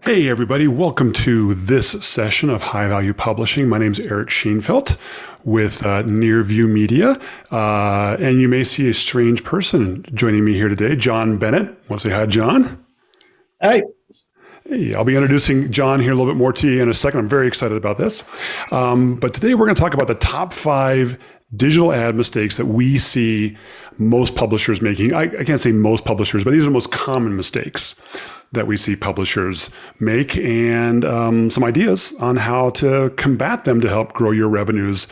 Hey everybody, welcome to this session of High Value Publishing. My name is Eric Schoenfeld with Nearview Media, and you may see a strange person joining me here today, John Bennett. Want to say hi, John? Hi. Hey, I'll be introducing John here a little bit more to you in a second. I'm very excited about this. But today we're going to talk about the top 5 digital ad mistakes that we see most publishers making. I can't say most publishers, but these are the most common mistakes that we see publishers make, and some ideas on how to combat them to help grow your revenues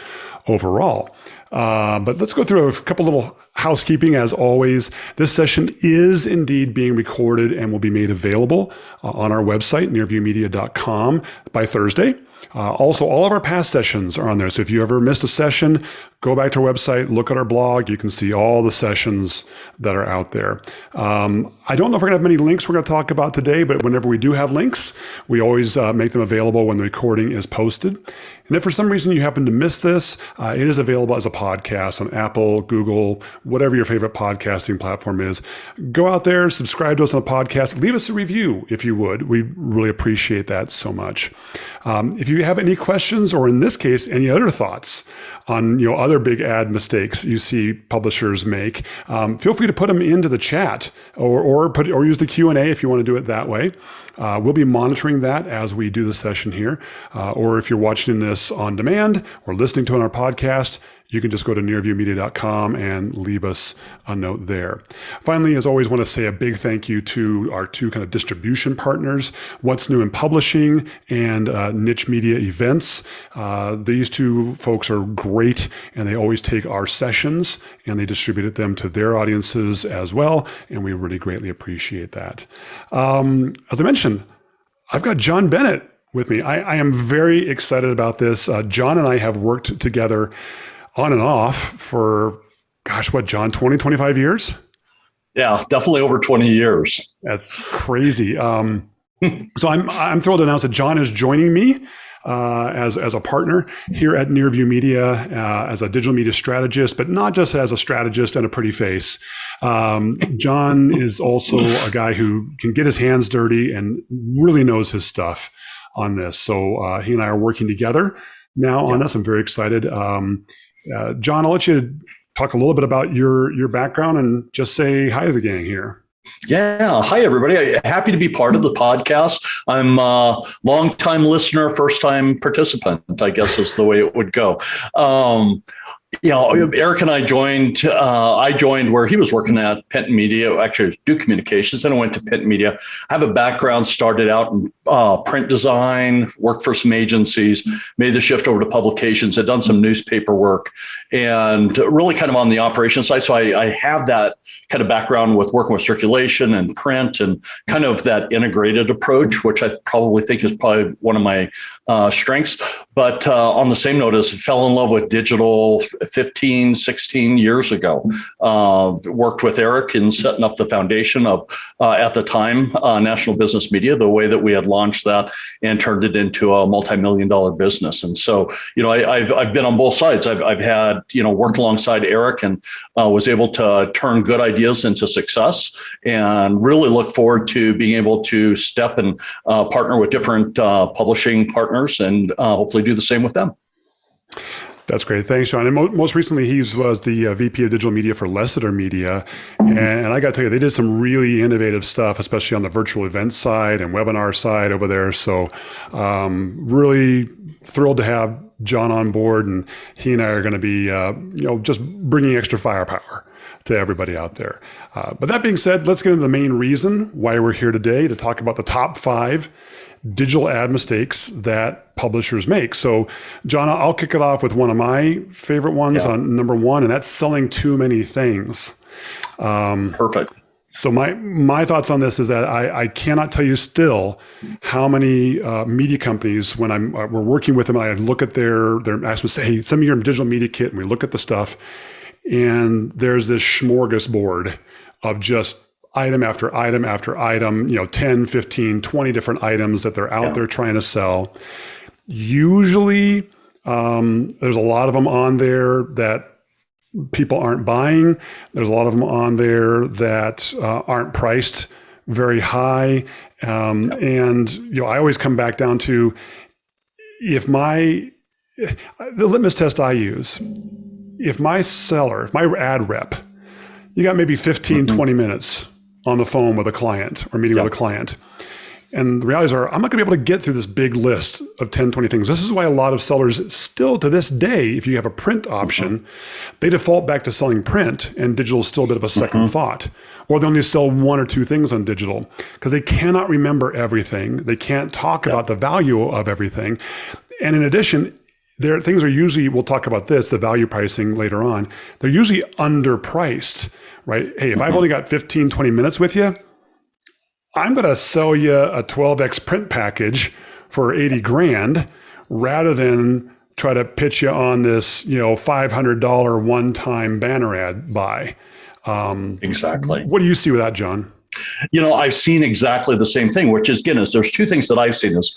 overall. But let's go through a couple little housekeeping. As always, this session is indeed being recorded and will be made available on our website, nearviewmedia.com, by Thursday. Also, all of our past sessions are on there. So if you ever missed a session, go back to our website, look at our blog. You can see all the sessions that are out there. I don't know if we're going to have many links we're going to talk about today, but whenever we do have links, we always make them available when the recording is posted. And if for some reason you happen to miss this, it is available as a podcast on Apple, Google, whatever your favorite podcasting platform is. Go out there, subscribe to us on the podcast, leave us a review if you would. We really appreciate that so much. If you have any questions, or in this case, any other thoughts on other big ad mistakes you see publishers make, feel free to put them into the chat or use the Q&A if you want to do it that way. We'll be monitoring that as we do the session here. Or if you're watching this on demand or listening to it on our podcast, you can just go to nearviewmedia.com and leave us a note there. Finally, as always, want to say a big thank you to our 2 kind of distribution partners, What's New in Publishing and Niche Media Events. These 2 folks are great, and they always take our sessions and they distribute them to their audiences as well, and we really greatly appreciate that. As I mentioned, I've got John Bennett with me. I am very excited about this. John and I have worked together on and off for, John, 20, 25 years? Yeah, definitely over 20 years. That's crazy. So I'm thrilled to announce that John is joining me as a partner here at Nearview Media, as a digital media strategist, but not just as a strategist and a pretty face. John is also a guy who can get his hands dirty and really knows his stuff on this. So he and I are working together now on this. I'm very excited. John, I'll let you talk a little bit about your background and just say hi to the gang here. Yeah. Hi, everybody. Happy to be part of the podcast. I'm a longtime listener, first time participant, I guess is the way it would go. Eric and I joined where he was working at Penton Media, actually it was Duke Communications, then I went to Penton Media. I have a background, started out in print design, worked for some agencies, made the shift over to publications, had done some newspaper work, and really kind of on the operations side. So I have that kind of background with working with circulation and print and kind of that integrated approach, which I probably think is probably one of my strengths. But on the same note, as fell in love with digital 15, 16 years ago. Worked with Eric in setting up the foundation of, at the time, National Business Media, the way that we had launched that and turned it into a multi-million-dollar business. And so, I've been on both sides. I've had, worked alongside Eric and was able to turn good ideas into success, and really look forward to being able to step and partner with different publishing partners and hopefully do the same with them. That's great. Thanks, John. And most recently, he was the VP of Digital Media for Lessiter Media. And I got to tell you, they did some really innovative stuff, especially on the virtual event side and webinar side over there. So really thrilled to have John on board. And he and I are going to be, just bringing extra firepower to everybody out there. But that being said, let's get into the main reason why we're here today, to talk about the top 5 digital ad mistakes that publishers make. So, John, I'll kick it off with one of my favorite ones on number 1, and that's selling too many things. Perfect. So my thoughts on this is that I cannot tell you still how many media companies, when we're working with them, and I look at their ask them, say, hey, send me your digital media kit, and we look at the stuff, and there's this smorgasbord of just item after item after item, 10, 15, 20 different items that they're out there trying to sell. Usually, there's a lot of them on there that people aren't buying. There's a lot of them on there that aren't priced very high. And I always come back down to the litmus test I use, if my ad rep, you got maybe 15, 20 minutes on the phone with a client or meeting with a client. And the realities are, I'm not going to be able to get through this big list of 10, 20 things. This is why a lot of sellers still to this day, if you have a print option, they default back to selling print, and digital is still a bit of a second thought. Or they only sell one or two things on digital because they cannot remember everything. They can't talk about the value of everything. And in addition, things are usually, we'll talk about this, the value pricing later on, they're usually underpriced, right? Hey, if I've only got 15, 20 minutes with you, I'm going to sell you a 12X print package for 80 grand rather than try to pitch you on this, $500 one-time banner ad buy. Exactly. What do you see with that, John? I've seen exactly the same thing, which is, there's two things that I've seen is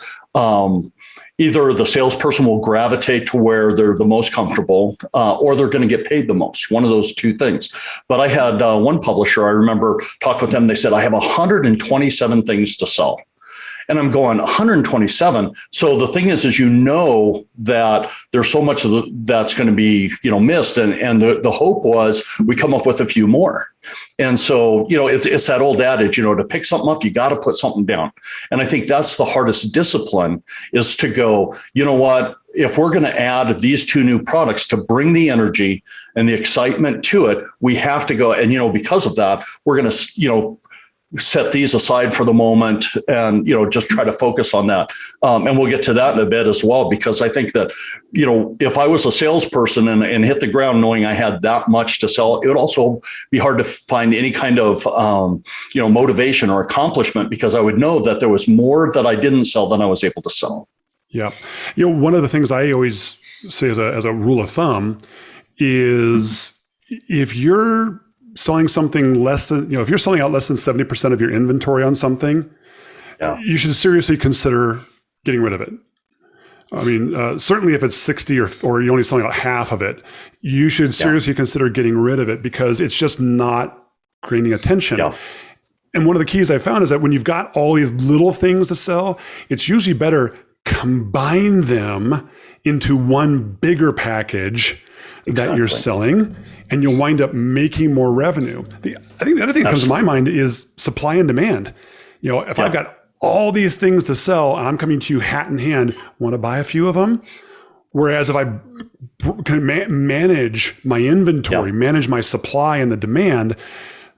either the salesperson will gravitate to where they're the most comfortable or they're going to get paid the most. One of those two things. But I had one publisher, I remember talking with them. They said, I have 127 things to sell. And I'm going 127. So the thing is that there's so much that's going to be, missed. And the hope was we come up with a few more. And so, it's that old adage, to pick something up, you got to put something down. And I think that's the hardest discipline is to go, what, if we're going to add these two new products to bring the energy and the excitement to it, we have to go. And, because of that, we're going to, set these aside for the moment and, just try to focus on that. And we'll get to that in a bit as well, because I think that, if I was a salesperson and hit the ground knowing I had that much to sell, it would also be hard to find any kind of, motivation or accomplishment, because I would know that there was more that I didn't sell than I was able to sell. Yeah. One of the things I always say as a rule of thumb is if you're selling something less than, if you're selling out less than 70% of your inventory on something, you should seriously consider getting rid of it. I mean, certainly if it's 60 or you're only selling out half of it, you should seriously consider getting rid of it because it's just not creating attention. Yeah. And one of the keys I found is that when you've got all these little things to sell, it's usually better combine them into one bigger package that you're selling, and you'll wind up making more revenue. I think the other thing that comes to my mind is supply and demand. If I've got all these things to sell and I'm coming to you hat in hand, want to buy a few of them? Whereas if I can manage my inventory, manage my supply and the demand,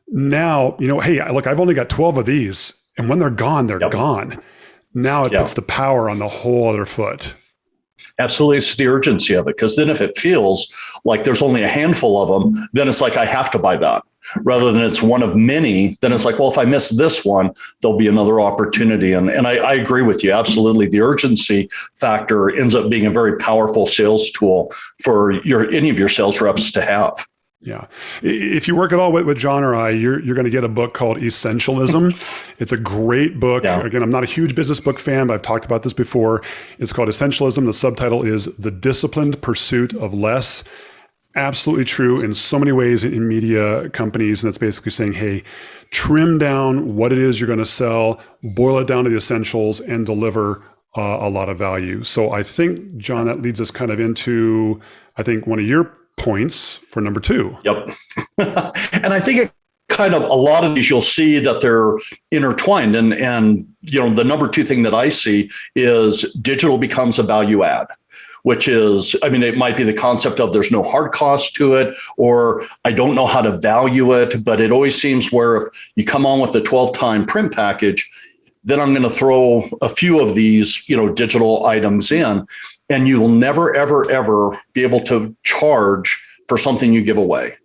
now, hey, look, I've only got 12 of these, and when they're gone, they're gone. Now it puts the power on the whole other foot. Absolutely. It's the urgency of it. Because then if it feels like there's only a handful of them, then it's like, I have to buy that. Rather than it's one of many, then it's like, well, if I miss this one, there'll be another opportunity. And I agree with you. Absolutely. The urgency factor ends up being a very powerful sales tool for any of your sales reps to have. Yeah. If you work at all with John or I, you're going to get a book called Essentialism. It's a great book. Yeah. Again, I'm not a huge business book fan, but I've talked about this before. It's called Essentialism. The subtitle is The Disciplined Pursuit of Less. Absolutely true in so many ways in media companies. And it's basically saying, hey, trim down what it is you're going to sell, boil it down to the essentials, and deliver a lot of value. So I think, John, that leads us kind of into, I think, one of your points for number 2. Yep. And I think it kind of, a lot of these, you'll see that they're intertwined. And the number 2 thing that I see is digital becomes a value add, which is, it might be the concept of there's no hard cost to it, or I don't know how to value it, but it always seems where if you come on with the 12-time print package, then I'm going to throw a few of these, digital items in. And you will never, ever, ever be able to charge for something you give away.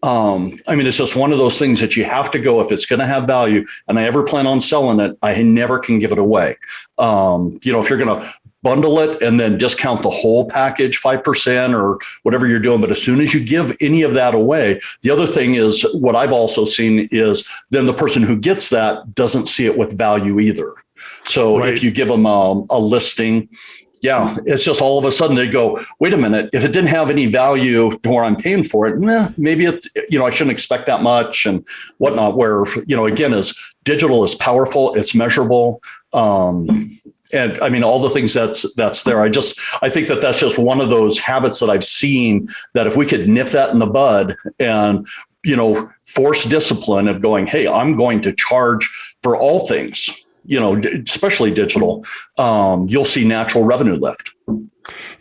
It's just one of those things that you have to go, if it's going to have value and I ever plan on selling it, I never can give it away. If you're going to bundle it and then discount the whole package 5% or whatever you're doing. But as soon as you give any of that away, the other thing is what I've also seen is then the person who gets that doesn't see it with value either. So if you give them a listing, Yeah, it's just all of a sudden they go, wait a minute, if it didn't have any value to where I'm paying for it, maybe I shouldn't expect that much and whatnot. Where, again, is digital is powerful, it's measurable. And I mean, all the things that's there. I think that's just one of those habits that I've seen, that if we could nip that in the bud and, force discipline of going, hey, I'm going to charge for all things, especially digital, you'll see natural revenue lift.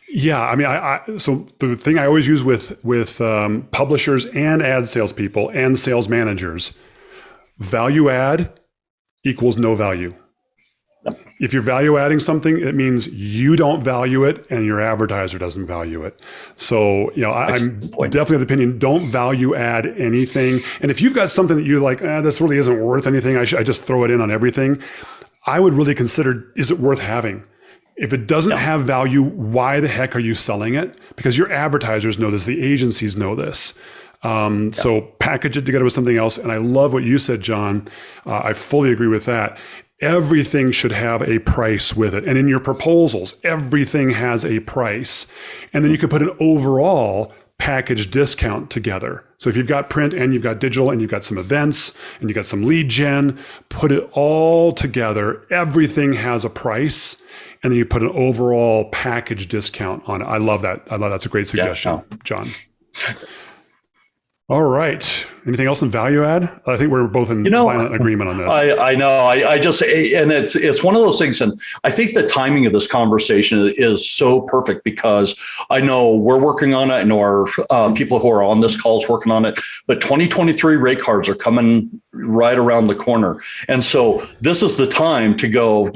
Yeah, I mean, so the thing I always use with publishers and ad salespeople and sales managers, value add equals no value. If you're value adding something, it means you don't value it and your advertiser doesn't value it. So, I'm definitely of the opinion, don't value add anything. And if you've got something that you're like, this really isn't worth anything, I just throw it in on everything, I would really consider, is it worth having? If it doesn't have value, why the heck are you selling it? Because your advertisers know this, the agencies know this. So package it together with something else. And I love what you said, John. I fully agree with that. Everything should have a price with it. And in your proposals, everything has a price. And then you could put an overall package discount together. So if you've got print and you've got digital and you've got some events and you've got some lead gen, put it all together. Everything has a price. And then you put an overall package discount on it. I love that. That's a great suggestion, John. All right. Anything else in value add? I think we're both in violent agreement on this. I know. I just, and it's one of those things. And I think the timing of this conversation is so perfect, because I know we're working on it. I know our people who are on this call is working on it, but 2023 rate cards are coming right around the corner. And so this is the time to go,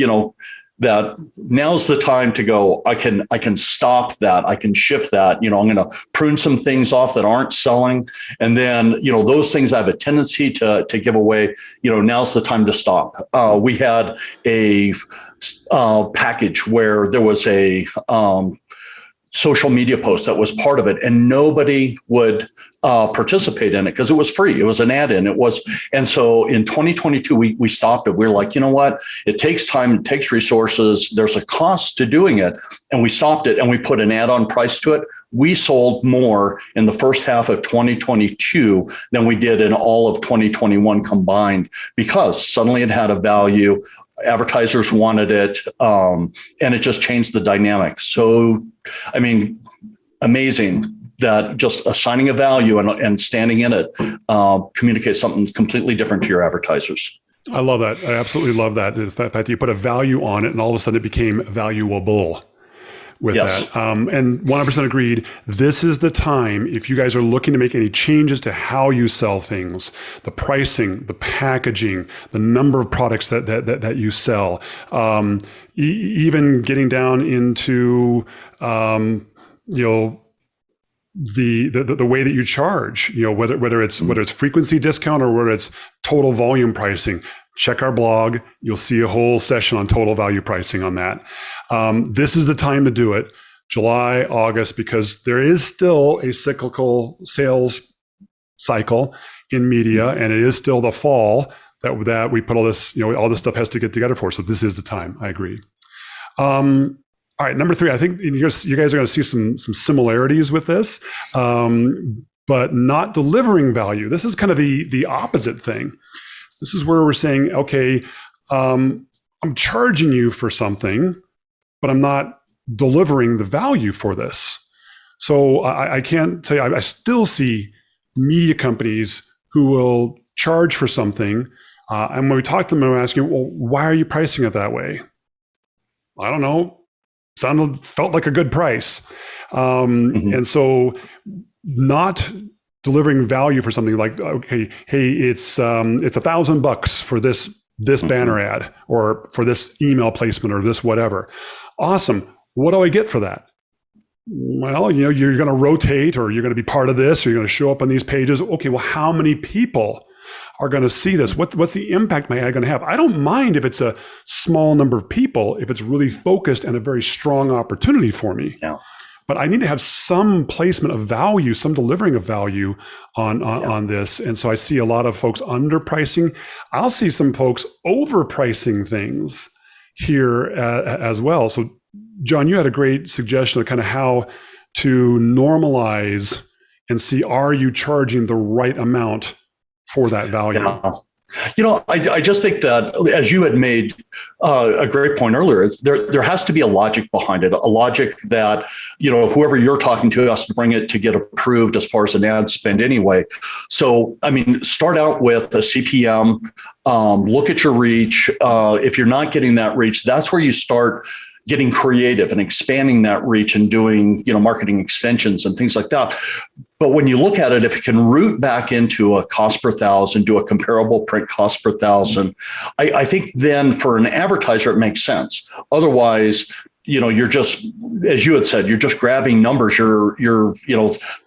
that now's the time to go, I can stop that. I can shift that. I'm going to prune some things off that aren't selling. And then, those things I have a tendency to give away, now's the time to stop. We had a package where there was a social media post that was part of it, and nobody would participate in it because it was free. It was an add-in. And so in 2022, we stopped it. We were like, you know what? It takes time, it takes resources. There's a cost to doing it. And we stopped it and we put an add-on price to it. We sold more in the first half of 2022 than we did in all of 2021 combined, because suddenly it had a value. Advertisers wanted it, and it just changed the dynamic. So, I mean, amazing that just assigning a value and standing in it communicates something completely different to your advertisers. I love that. I absolutely love that. The fact that you put a value on it and all of a sudden it became valuable with that. And 100% agreed. This is the time, if you guys are looking to make any changes to how you sell things, the pricing, the packaging, the number of products that you sell, even getting down into, the way that you charge, whether it's frequency discount or whether it's total volume pricing. Check our blog. You'll see a whole session on total value pricing on that. This is the time to do it, July, August, because there is still a cyclical sales cycle in media, and it is still the fall that we put all this, all this stuff has to get together for. So this is the time. I agree. All right, number 3, I think you guys are going to see some similarities with this, but not delivering value. This is kind of the opposite thing. This is where we're saying, okay, I'm charging you for something, but I'm not delivering the value for this. So I can't tell you, I still see media companies who will charge for something. And when we talk to them, I'm asking, well, why are you pricing it that way? I don't know. Felt like a good price. And so not delivering value for something like, okay, hey, it's $1,000 for this banner ad or for this email placement or this whatever. Awesome. What do I get for that? Well, you're going to rotate, or you're going to be part of this, or you're going to show up on these pages. Okay, well, how many people are going to see this? What's the impact my ad going to have? I don't mind if it's a small number of people, if it's really focused and a very strong opportunity for me. Yeah. But I need to have some placement of value, some delivering of value on this. And so I see a lot of folks underpricing. I'll see some folks overpricing things here as well. So John, you had a great suggestion of kind of how to normalize and see, are you charging the right amount for that value? Yeah. I just think that, as you had made a great point earlier, there has to be a logic behind it, a logic that, whoever you're talking to has to bring it to get approved as far as an ad spend anyway. So, I mean, start out with a CPM, look at your reach. If you're not getting that reach, that's where you start getting creative and expanding that reach and doing, marketing extensions and things like that. But when you look at it, if it can root back into a cost per thousand, do a comparable print cost per thousand, I think then for an advertiser, it makes sense. Otherwise, you're just, as you had said, you're just grabbing numbers. You're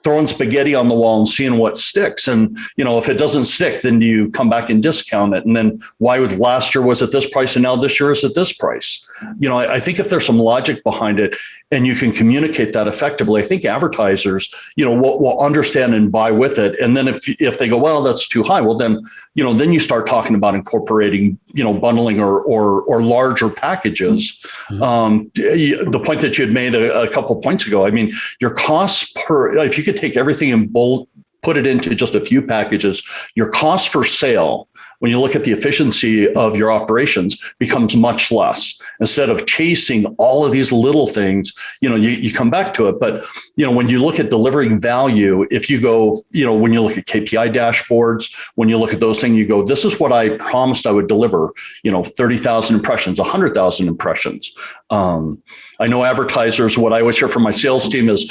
throwing spaghetti on the wall and seeing what sticks. And, if it doesn't stick, then you come back and discount it. And then why would last year was at this price and now this year is at this price? I think if there's some logic behind it and you can communicate that effectively, I think advertisers, will understand and buy with it. And then if they go, well, that's too high, well, then you start talking about incorporating, bundling or larger packages. Mm-hmm. The point that you had made a couple of points ago, I mean, your costs if you could take everything in bulk, put it into just a few packages, your cost for sale, when you look at the efficiency of your operations, becomes much less. Instead of chasing all of these little things, you come back to it. But, when you look at delivering value, if you go, when you look at KPI dashboards, when you look at those things, you go, this is what I promised I would deliver, 30,000 impressions, 100,000 impressions. I know advertisers, what I always hear from my sales team is,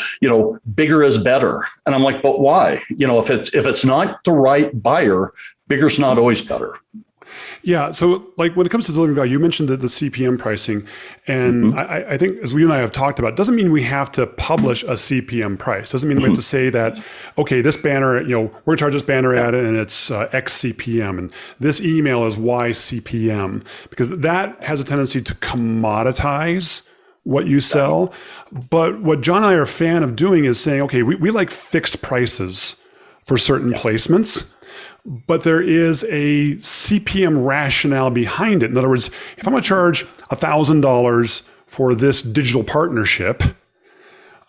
bigger is better. And I'm like, but why? If it's not the right buyer, bigger's not always better. Yeah. So like when it comes to delivering value, you mentioned the CPM pricing. And mm-hmm. I think as we and I have talked about, it doesn't mean we have to publish a CPM price. Doesn't mean mm-hmm. we have to say that, okay, this banner, we're going to charge this banner ad and it's X CPM and this email is Y CPM, because that has a tendency to commoditize what you sell. But what John and I are a fan of doing is saying, okay, we like fixed prices for certain placements, but there is a CPM rationale behind it. In other words, if I'm going to charge $1,000 for this digital partnership,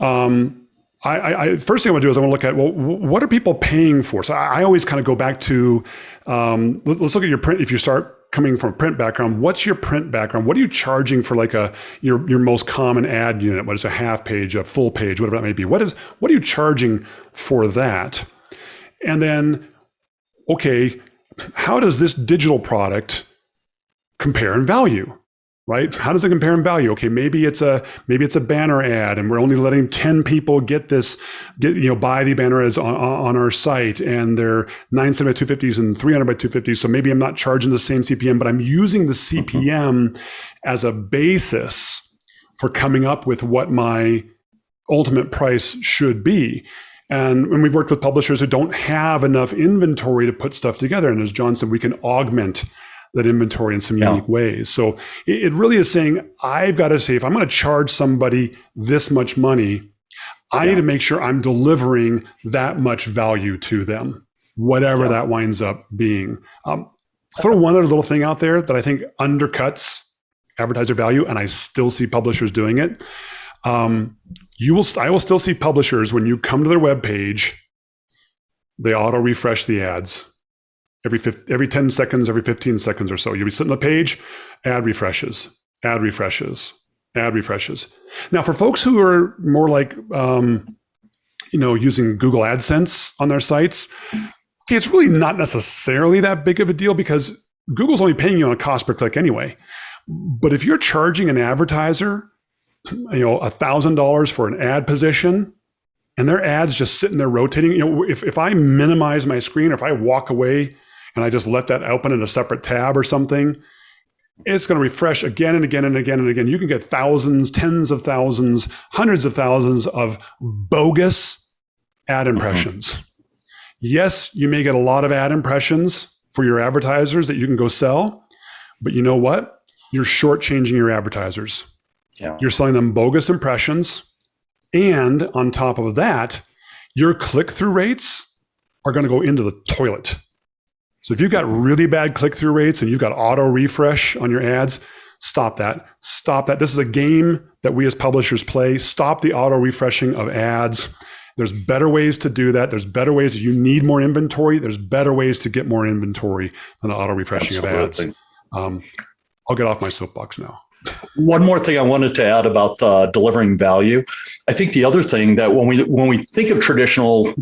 I first thing I want to do is I want to look at, well, what are people paying for? So I always kind of go back to, let's look at your print. If you start coming from a print background, what's your print background? What are you charging for like your most common ad unit? What is a half page, a full page, whatever that may be? What are you charging for that? And then, okay, how does this digital product compare in value? Right? How does it compare in value? Okay, maybe it's a banner ad, and we're only letting 10 people buy the banner ads on our site, and they're 970 by 250s and 300 by 250s. So maybe I'm not charging the same CPM, but I'm using the CPM as a basis for coming up with what my ultimate price should be. And when we've worked with publishers who don't have enough inventory to put stuff together, and as John said, we can augment that inventory in some unique ways. So it really is saying, I've got to say, if I'm going to charge somebody this much money, I need to make sure I'm delivering that much value to them, whatever that winds up being. Throw one other little thing out there that I think undercuts advertiser value, and I still see publishers doing it. I will still see publishers, when you come to their webpage, they auto refresh the ads. Every 10 seconds, every 15 seconds or so. You'll be sitting on the page, ad refreshes, ad refreshes, ad refreshes. Now, for folks who are more like, using Google AdSense on their sites, okay, it's really not necessarily that big of a deal because Google's only paying you on a cost per click anyway. But if you're charging an advertiser, $1,000 for an ad position, and their ads just sitting there rotating, if I minimize my screen, or if I walk away and I just let that open in a separate tab or something, it's going to refresh again and again and again and again. You can get thousands, tens of thousands, hundreds of thousands of bogus ad impressions. Mm-hmm. Yes, you may get a lot of ad impressions for your advertisers that you can go sell, but you know what? You're shortchanging your advertisers. Yeah. You're selling them bogus impressions. And on top of that, your click-through rates are going to go into the toilet. So if you've got really bad click-through rates and you've got auto refresh on your ads, Stop that. Stop that. This is a game that we as publishers play. Stop the auto refreshing of ads. There's better ways to do that. There's better ways. You need more inventory. There's better ways to get more inventory than the auto refreshing of ads. I'll get off my soapbox now. One more thing I wanted to add about delivering value. I think the other thing that when we think of traditional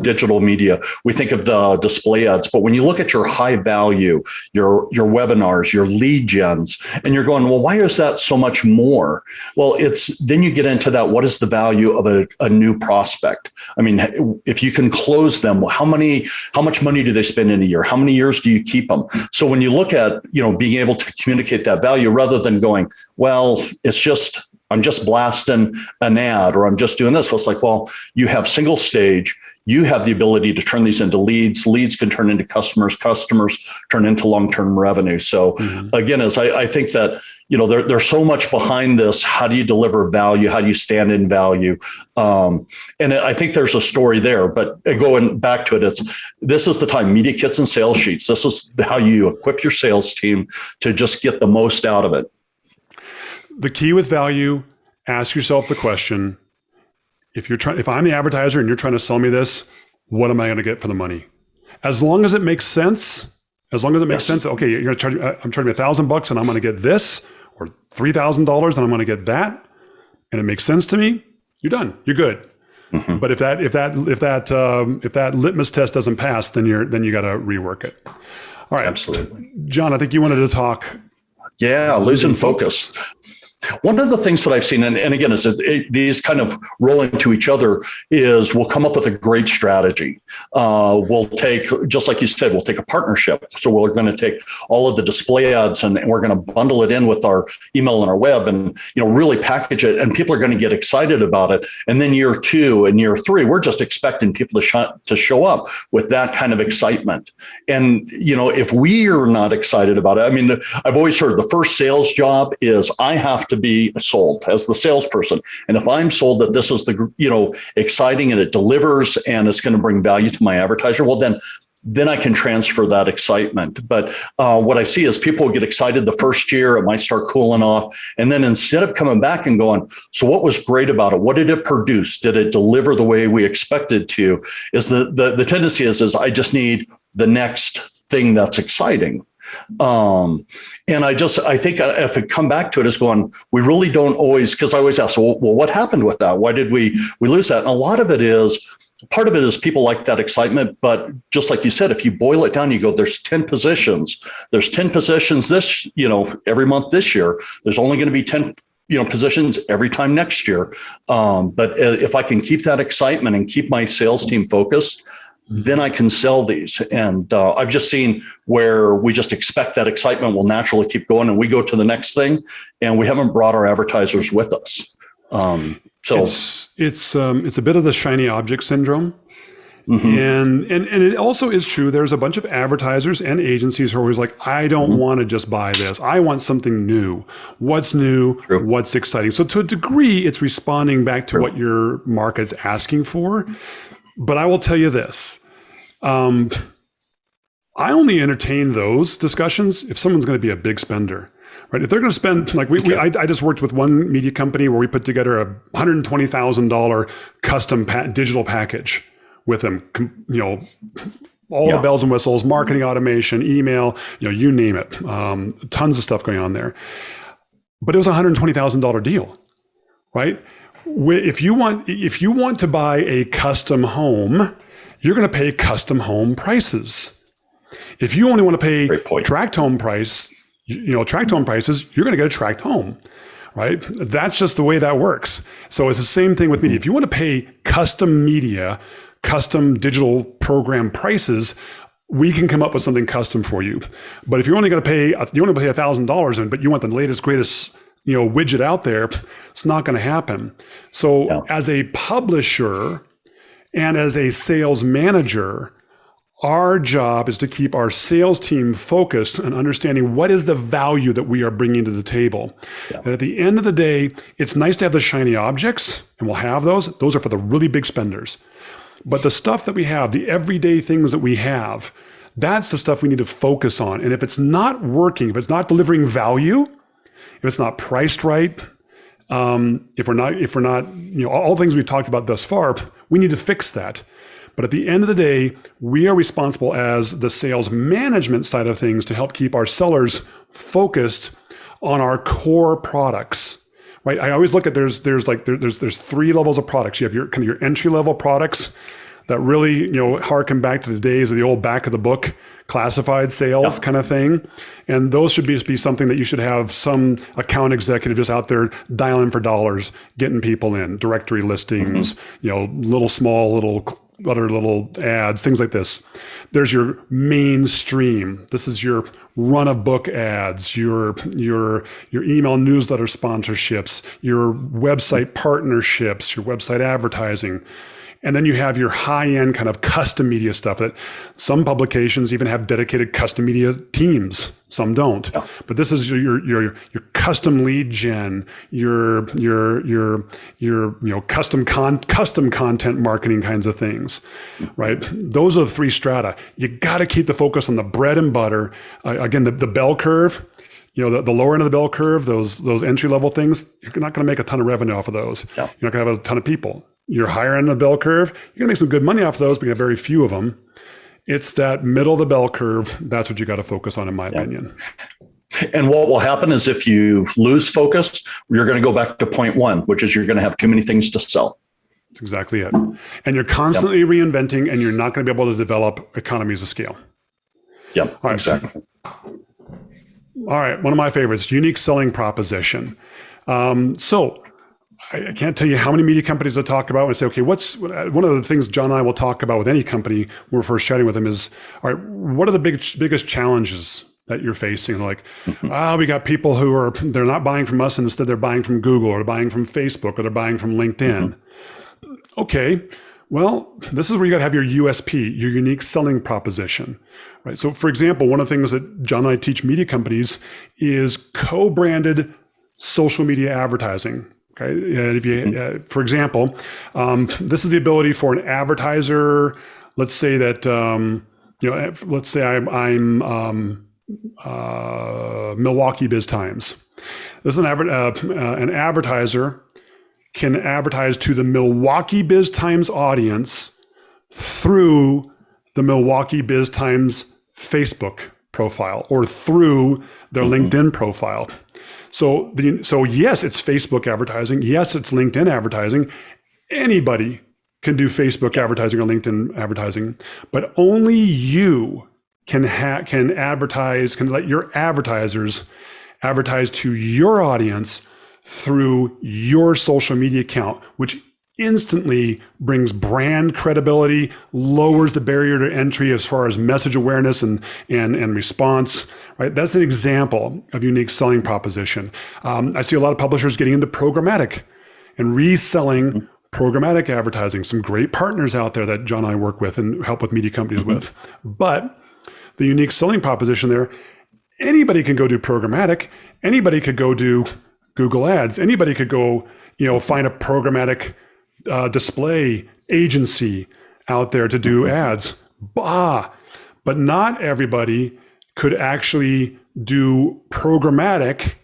digital media, we think of the display ads. But when you look at your high value, your webinars, your lead gens, and you're going, well, why is that so much more? Well, then you get into that. What is the value of a new prospect? I mean, if you can close them, how much money do they spend in a year? How many years do you keep them? So when you look at being able to communicate that value rather than going, well, I'm just blasting an ad or I'm just doing this. Well, it's like, well, you have single stage. You have the ability to turn these into leads. Leads can turn into customers. Customers turn into long-term revenue. So again, I think that, there's so much behind this. How do you deliver value? How do you stand in value? And I think there's a story there, but going back to it, this is the time, media kits and sales sheets. This is how you equip your sales team to just get the most out of it. The key with value, ask yourself the question, if I'm the advertiser and you're trying to sell me this, what am I going to get for the money? As long as it makes sense, okay, you're going to charge me, I'm charging me $1,000 and I'm going to get this, or $3,000 and I'm going to get that, and it makes sense to me, you're done. You're good. Mm-hmm. But if that litmus test doesn't pass, then you got to rework it. All right. Absolutely. John, I think you wanted to talk. Yeah, losing focus. One of the things that I've seen, and again, is these kind of roll into each other, is we'll come up with a great strategy. We'll take, just like you said, we'll take a partnership. So we're going to take all of the display ads and we're going to bundle it in with our email and our web and, really package it. And people are going to get excited about it. And then year 2 and year 3, we're just expecting people to show up with that kind of excitement. And, if we are not excited about it, I mean, I've always heard the first sales job is I have to be sold as the salesperson. And if I'm sold that this is exciting and it delivers and it's going to bring value to my advertiser, well, then I can transfer that excitement. But what I see is people get excited the first year, it might start cooling off. And then instead of coming back and going, so what was great about it? What did it produce? Did it deliver the way we expected to? Is the tendency is I just need the next thing that's exciting. And I think if it come back to it is going, we really don't always, because I always ask, well, what happened with that? Why did we lose that? And a lot of it is, part of it is people like that excitement, but just like you said, if you boil it down, you go, there's 10 positions. There's 10 positions this, every month this year. There's only going to be 10 positions every time next year. But if I can keep that excitement and keep my sales team focused, then I can sell these. And I've just seen where we just expect that excitement will naturally keep going and we go to the next thing and we haven't brought our advertisers with us. So it's a bit of the shiny object syndrome. Mm-hmm. And it also is true. There's a bunch of advertisers and agencies who are always like, I don't want to just buy this. I want something new. What's new? True. What's exciting? So to a degree, it's responding back to what your market's asking for. But I will tell you this. I only entertain those discussions if someone's going to be a big spender, right? If they're going to spend, like I just worked with one media company where we put together a $120,000 custom digital package with them, all the bells and whistles, marketing automation, email, you name it, tons of stuff going on there. But it was a $120,000 deal, right? If you want to buy a custom home, you're going to pay custom home prices. If you only want to pay tract home prices, you're going to get a tract home, right? That's just the way that works. So it's the same thing with media. If you want to pay custom media, custom digital program prices, we can come up with something custom for you. But if you're only going to pay, $1,000, but you want the latest, greatest, widget out there, it's not going to happen. So as a publisher and as a sales manager, our job is to keep our sales team focused on understanding what is the value that we are bringing to the table. Yeah. And at the end of the day, it's nice to have the shiny objects, and we'll have those. Those are for the really big spenders. But the stuff that we have, the everyday things that we have, that's the stuff we need to focus on. And if it's not working, if it's not delivering value, if it's not priced right, if we're not, all things we've talked about thus far, we need to fix that. But at the end of the day, we are responsible as the sales management side of things to help keep our sellers focused on our core products, right? I always look at there's 3 levels of products. You have your kind of your entry level products that really, harken back to the days of the old back of the book classified sales kind of thing. And those should be something that you should have some account executive just out there dialing for dollars, getting people in, directory listings, little other little ads, things like this. There's your mainstream. This is your run of book ads, your email newsletter sponsorships, your website partnerships, your website advertising. And then you have your high-end kind of custom media stuff that some publications even have dedicated custom media teams. Some don't. Yeah. But this is your custom lead gen, your custom content marketing kinds of things, right? Those are the 3 strata. You got to keep the focus on the bread and butter. Again, the bell curve. The lower end of the bell curve, those entry level things, you're not going to make a ton of revenue off of those. Yeah. You're not going to have a ton of people. Your higher end of the bell curve, you're going to make some good money off of those, but you have very few of them. It's that middle of the bell curve. That's what you got to focus on, in my opinion. And what will happen is if you lose focus, you're going to go back to point 1, which is you're going to have too many things to sell. That's exactly it. And you're constantly reinventing, and you're not going to be able to develop economies of scale. Yeah, all right. Exactly. All right, one of my favorites, unique selling proposition. So I can't tell you how many media companies I talk about and say, okay, what's one of the things John and I will talk about with any company when we're first chatting with them is, all right, what are the biggest challenges that you're facing? Like, we got people who they're not buying from us and instead they're buying from Google or they're buying from Facebook or they're buying from LinkedIn. Okay, well, this is where you got to have your USP, your unique selling proposition, right? So for example, one of the things that John and I teach media companies is co-branded social media advertising. Okay, and if you, for example, this is the ability for an advertiser. Let's say that let's say I'm Milwaukee Biz Times. This is an advertiser can advertise to the Milwaukee Biz Times audience through the Milwaukee Biz Times Facebook profile or through their LinkedIn profile. So yes, it's Facebook advertising. Yes, it's LinkedIn advertising. Anybody can do Facebook advertising or LinkedIn advertising, but only you can advertise, can let your advertisers advertise to your audience through your social media account, which instantly brings brand credibility, lowers the barrier to entry as far as message awareness and response, right? That's an example of unique selling proposition. I see a lot of publishers getting into programmatic and reselling programmatic advertising. Some great partners out there that John and I work with and help with media companies with. But the unique selling proposition there, anybody can go do programmatic. Anybody could go do Google Ads. Anybody could go, find a programmatic display agency out there to do ads. But not everybody could actually do programmatic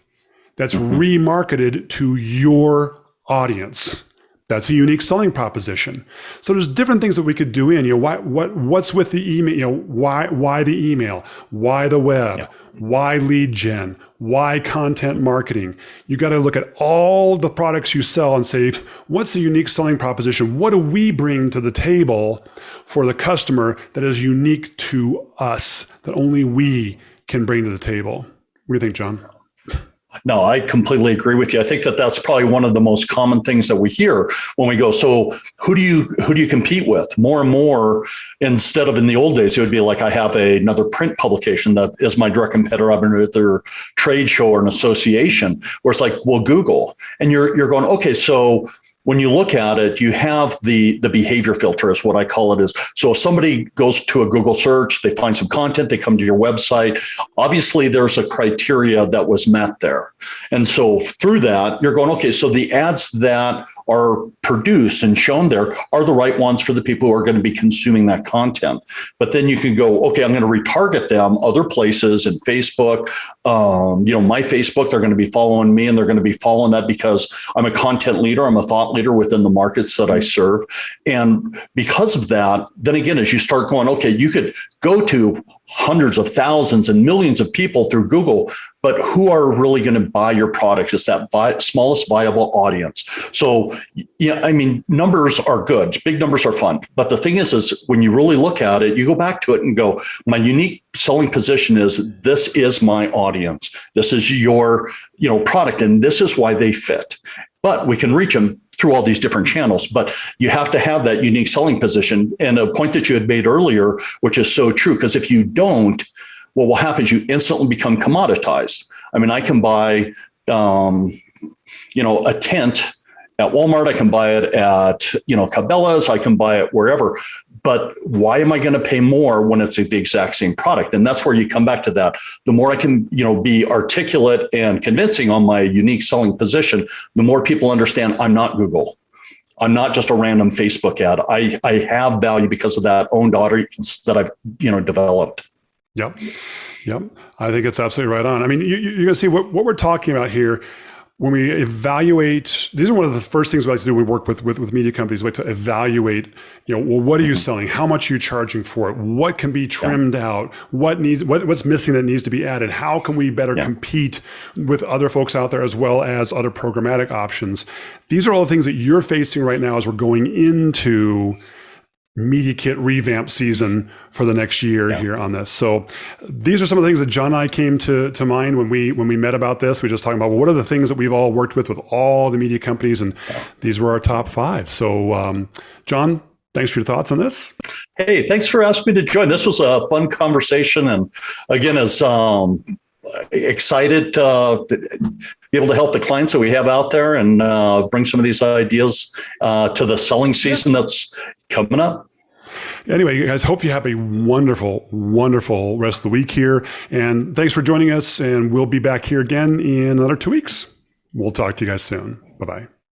that's remarketed to your audience. That's a unique selling proposition. So there's different things that we could do in, what's with the email, why the email, why the web, why lead gen, why content marketing. You got to look at all the products you sell and say, what's the unique selling proposition? What do we bring to the table for the customer that is unique to us, that only we can bring to the table? What do you think, John? No, I completely agree with you. I think that that's probably one of the most common things that we hear when we go, so who do you compete with? More and more, instead of in the old days, it would be like I have another print publication that is my direct competitor. I've been at their trade show or an association where it's like, well, Google. And you're going, okay, so when you look at it, you have the behavior filter is what I call it is. So if somebody goes to a Google search, they find some content, they come to your website, obviously there's a criteria that was met there. And so through that, you're going, okay, so the ads that are produced and shown there are the right ones for the people who are going to be consuming that content. But then you can go, okay, I'm going to retarget them other places in Facebook. My Facebook, they're going to be following me, and they're going to be following that because I'm a content leader. I'm a thought leader within the markets that I serve. And because of that, then again, as you start going, okay, you could go to hundreds of thousands and millions of people through Google, but who are really going to buy your product is that smallest viable audience. So, numbers are good. Big numbers are fun. But the thing is when you really look at it, you go back to it and go, my unique selling position is, this is my audience. This is your, product, and this is why they fit. But we can reach them through all these different channels, but you have to have that unique selling position. And a point that you had made earlier, which is so true, because if you don't, what will happen is you instantly become commoditized. I can buy, a tent at Walmart. I can buy it at, Cabela's. I can buy it wherever. But why am I going to pay more when it's the exact same product? And that's where you come back to that. The more I can, be articulate and convincing on my unique selling position, the more people understand I'm not Google. I'm not just a random Facebook ad. I have value because of that owned audience that I've, developed. Yep. I think it's absolutely right on. You're going to see what we're talking about here. When we evaluate, these are one of the first things we like to do. We work with media companies. We like to evaluate, what are you selling? How much are you charging for it? What can be trimmed out? What's missing that needs to be added? How can we better compete with other folks out there as well as other programmatic options? These are all the things that you're facing right now as we're going into Media Kit revamp season for the next year here on this. So these are some of the things that John and I came to mind when we met about this. We were just talking about, what are the things that we've all worked with all the media companies, and these were our top 5. So John, thanks for your thoughts on this. Hey, thanks for asking me to join. This was a fun conversation, and again, as excited to be able to help the clients that we have out there and bring some of these ideas to the selling season that's coming up. Anyway, you guys, hope you have a wonderful, wonderful rest of the week here. And thanks for joining us. And we'll be back here again in another 2 weeks. We'll talk to you guys soon. Bye-bye.